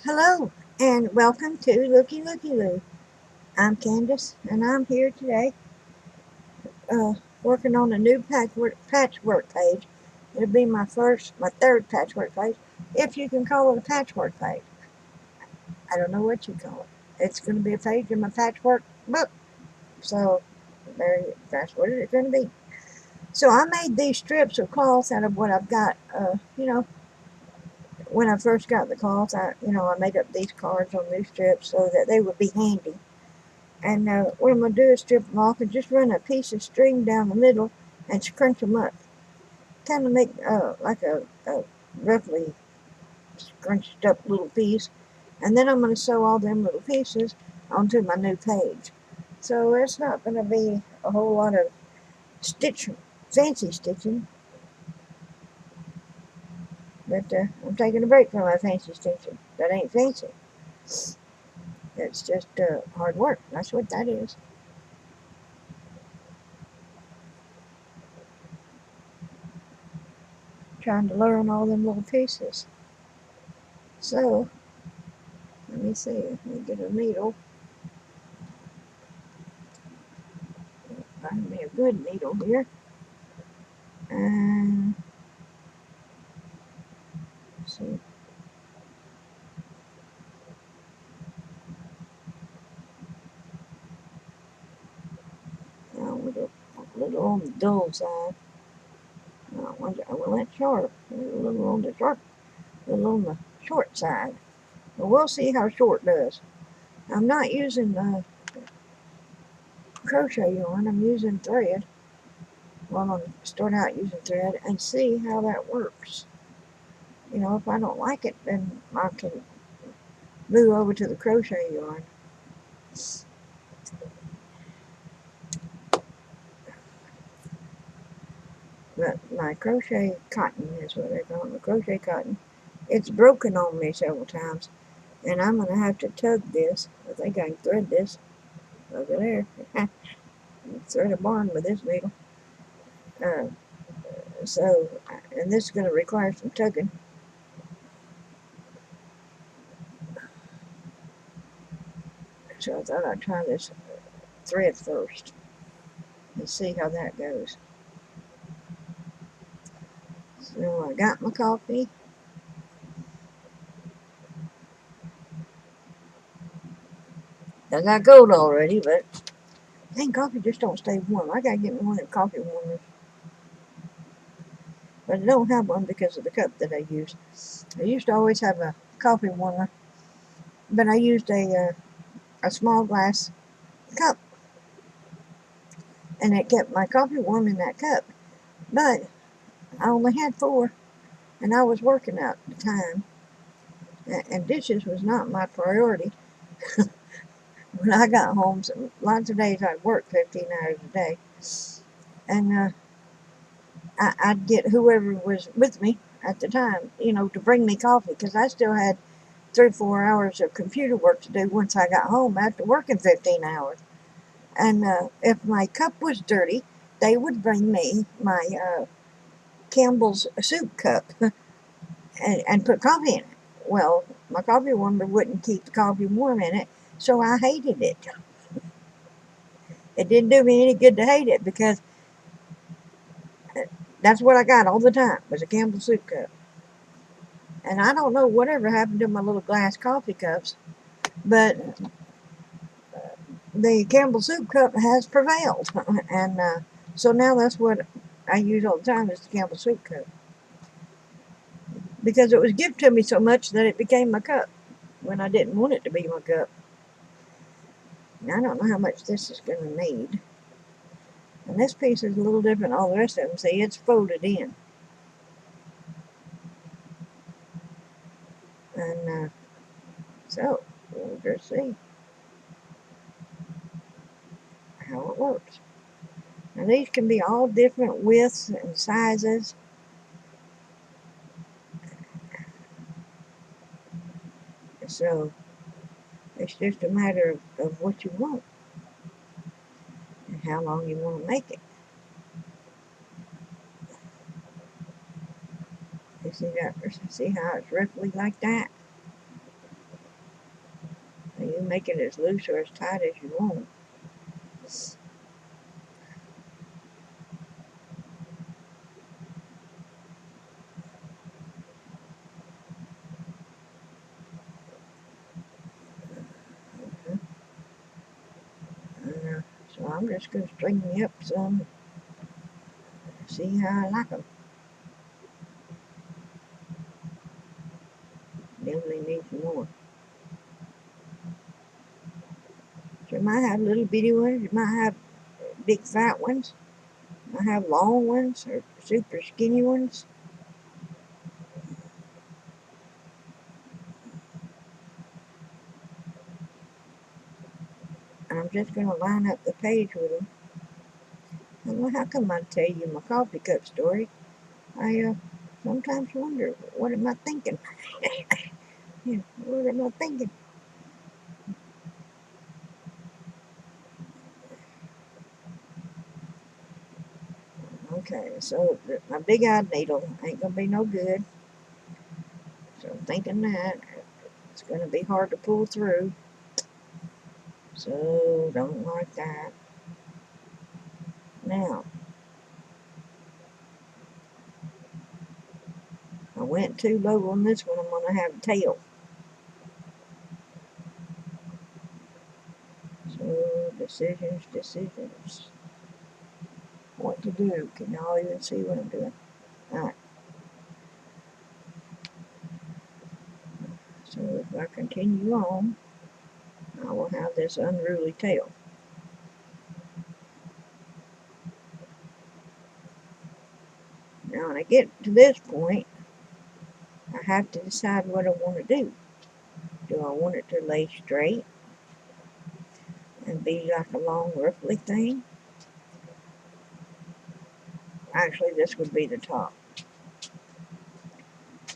Hello, and welcome to Looky Looky Loo. I'm Candace, and I'm here today uh, working on a new patchwork page. It'll be my third patchwork page, if you can call it a patchwork page. I don't know what you call it. It's going to be a page in my patchwork book, so that's what it's going to be. So I made these strips of cloth out of what I've got. When I first got the cloth, I made up these cards on these strips so that they would be handy. And what I'm going to do is strip them off and just run a piece of string down the middle and scrunch them up. Kind of make like a roughly scrunched up little piece. And then I'm going to sew all them little pieces onto my new page. So it's not going to be a whole lot of stitching, fancy stitching. But I'm taking a break from my fancy stitching. That ain't fancy. It's just hard work. That's what that is. Trying to learn all them little pieces. So let me see. Let me get a needle. Find me a good needle here. And let's see. Now a little on the dull side. I went sharp. A little on the sharp. A little on the short side. But we'll see how short does. I'm not using crochet yarn. I'm using thread. Well, I'm gonna start out using thread and see how that works. If I don't like it, then I can move over to the crochet yarn. But my crochet cotton is what they call it. The crochet cotton. It's broken on me several times, and I'm going to have to tug this. I think I can thread this over there. Thread a barn with this needle. Uh, and this is going to require some tugging. So I thought I'd try this thread first and see how that goes. So I got my coffee. I got cold already, but dang, coffee just don't stay warm. I gotta get me one of them coffee warmers. But I don't have one because of the cup that I use. I used to always have a coffee warmer, but I used a small glass cup, and it kept my coffee warm in that cup. But I only had four, and I was working out at the time, and dishes was not my priority. When I got home, so lots of days I'd work 15 hours a day, and I'd get whoever was with me at the time, to bring me coffee because I still had 3 or 4 hours of computer work to do once I got home after working 15 hours. And if my cup was dirty, they would bring me my Campbell's soup cup and put coffee in it. Well, my coffee warmer wouldn't keep the coffee warm in it, so I hated it. It didn't do me any good to hate it because that's what I got all the time was a Campbell soup cup. And I don't know whatever happened to my little glass coffee cups, but the Campbell soup cup has prevailed, and so now that's what I use all the time is the Campbell soup cup because it was given to me so much that it became my cup when I didn't want it to be my cup. Now, I don't know how much this is going to need, and this piece is a little different than all the rest of them. See, it's folded in, and so we'll just see how it works. Now, these can be all different widths and sizes. So it's just a matter of what you want and how long you want to make it. You see how it's roughly like that? can make it as loose or as tight as you want. So I'm just going to string me up some, see how I like them. Definitely need some more. So you might have little bitty ones, you might have big fat ones, you might have long ones or super skinny ones. And I'm just going to line up the page with them. And well, how come I tell you my coffee cup story? I sometimes wonder, what am I thinking? Yeah, what am I thinking? Okay, so my big-eyed needle ain't gonna be no good. So I'm thinking that it's gonna be hard to pull through. So don't like that. Now, I went too low on this one. I'm gonna have a tail. So decisions. What to do? Can y'all even see what I'm doing? Alright. So if I continue on, I will have this unruly tail. Now when I get to this point, I have to decide what I want to do. Do I want it to lay straight and be like a long ruffly thing? Actually, this would be the top.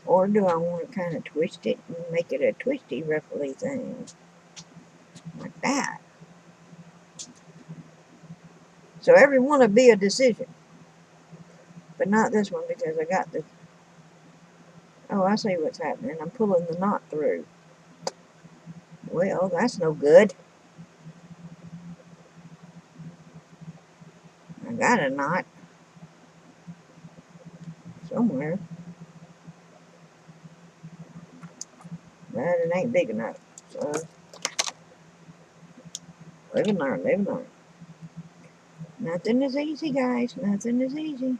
Or do I want to kind of twist it and make it a twisty ruffly thing? Like that. So every one would be a decision. But not this one because I got the... Oh, I see what's happening. I'm pulling the knot through. Well, that's no good. I got a knot somewhere. But it ain't big enough. So, live and learn, live and learn. Nothing is easy, guys. Nothing is easy.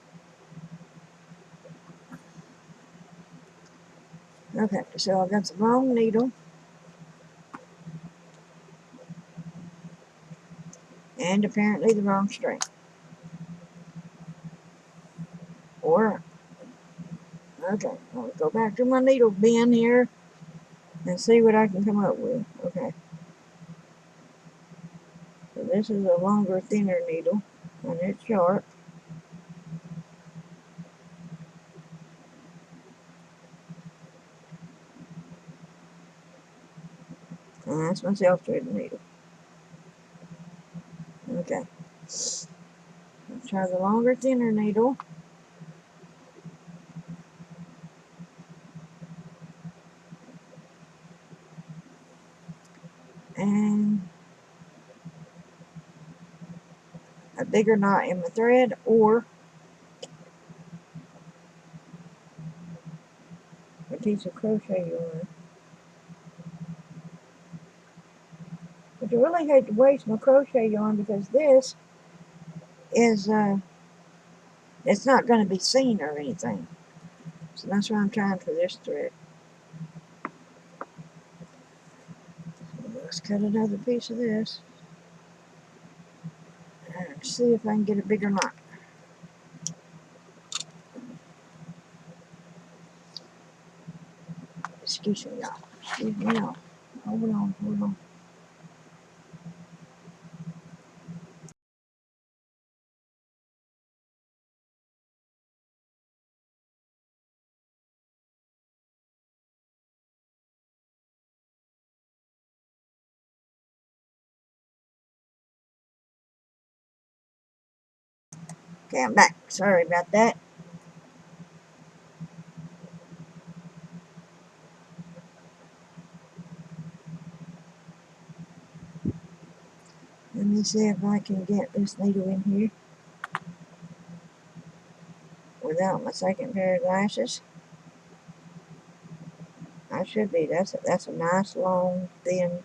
Okay, so I got the wrong needle. And apparently the wrong string. Or, okay, I'll go back to my needle bin here and see what I can come up with. Okay. So this is a longer, thinner needle, and it's sharp. And that's my self-threading needle. Okay. Let's try the longer, thinner needle. And a bigger knot in my thread, or a piece of crochet yarn. But I really hate to waste my crochet yarn because this is, it's not going to be seen or anything. So that's why I'm trying for this thread. So let's cut another piece of this and see if I can get a bigger knot. Excuse me, y'all. Excuse me, y'all. Hold on, hold on. Okay, I'm back. Sorry about that. me see if I can get this needle in here without my second pair of glasses. I should be. That's a nice long thin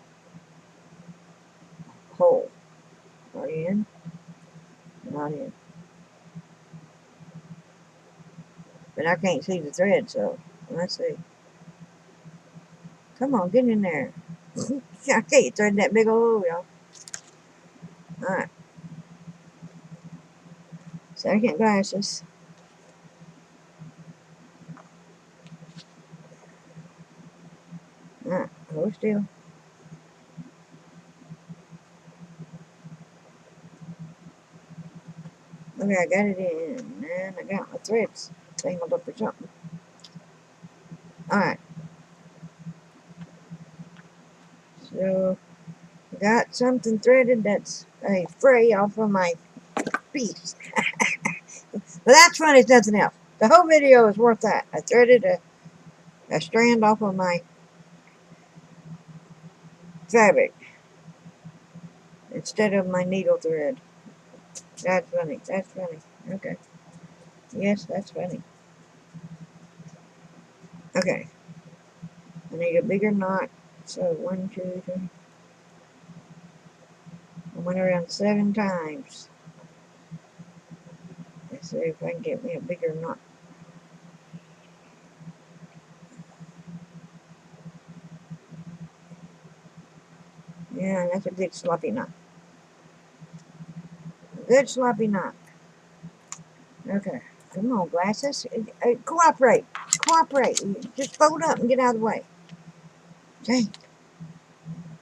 hole. Are you in? Not in. But I can't see the thread, so let's see. Come on, get in there. I can't thread that big old hole, y'all. Alright. Second glasses. Alright, hold still. Okay, I got it in. And I got my threads tangled up or something. Alright. So, got something threaded that's a fray off of my piece. But that's funny as nothing else. The whole video is worth that. I threaded a strand off of my fabric instead of my needle thread. That's funny. That's funny. Okay. Yes, that's funny. Okay. I need a bigger knot. So 1, 2, 3. I went around 7 times. Let's see if I can get me a bigger knot. Yeah, that's a good sloppy knot. Good sloppy knot. Okay. Come on, glasses. Cooperate. Cooperate. Just fold up and get out of the way. Dang.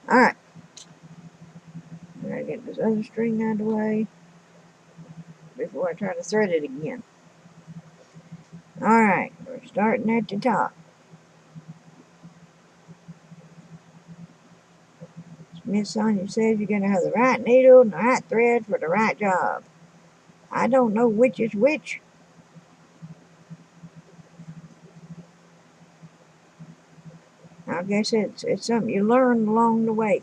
Alright. I gotta get this other string out of the way before I try to thread it again. Alright, we're starting at the top. Miss Sonia says you're gonna have the right needle and the right thread for the right job. I don't know which is which. I guess it's something you learn along the way.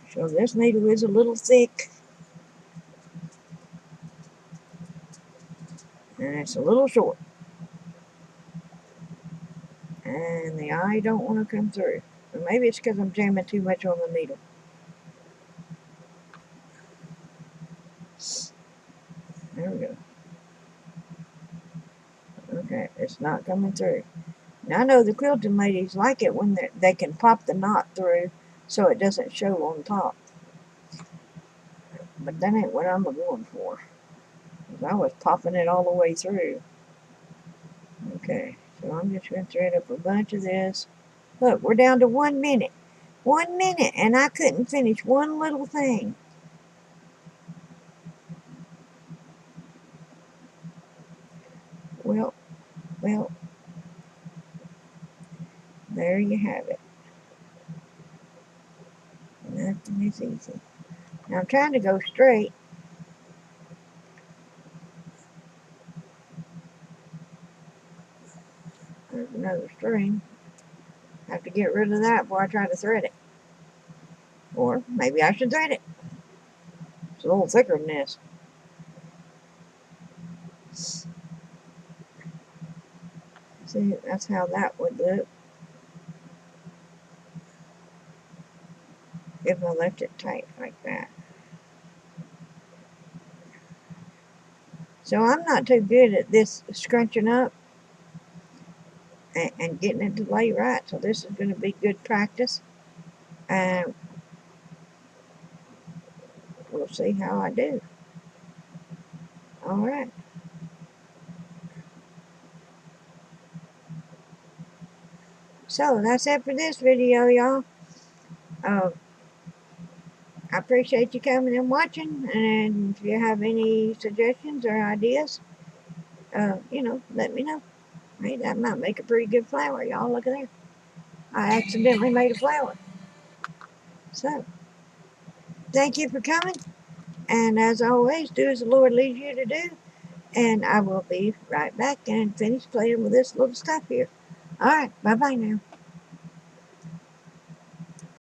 So this needle is a little thick. And it's a little short. And the eye don't want to come through. Or maybe it's because I'm jamming too much on the needle. There we go. Okay, it's not coming through. Now I know the quilting ladies like it when they can pop the knot through so it doesn't show on top. But that ain't what I'm going for. I was popping it all the way through. Okay, so I'm just going to thread up a bunch of this. Look, we're down to 1 minute. 1 minute, and I couldn't finish one little thing. Well, there you have it. Nothing is easy. Now I'm trying to go straight. There's another string. I have to get rid of that before I try to thread it. Or maybe I should thread it. It's a little thicker than this. See, that's how that would look if I left it tight like that. So I'm not too good at this scrunching up and getting it to lay right. So this is going to be good practice. And we'll see how I do. Alright. So that's it for this video, y'all. I appreciate you coming and watching. And if you have any suggestions or ideas, let me know. Hey, that might make a pretty good flower, y'all. Look at there. I accidentally made a flower. So, thank you for coming. And as always, do as the Lord leads you to do. And I will be right back and finish playing with this little stuff here. Alright, bye-bye now.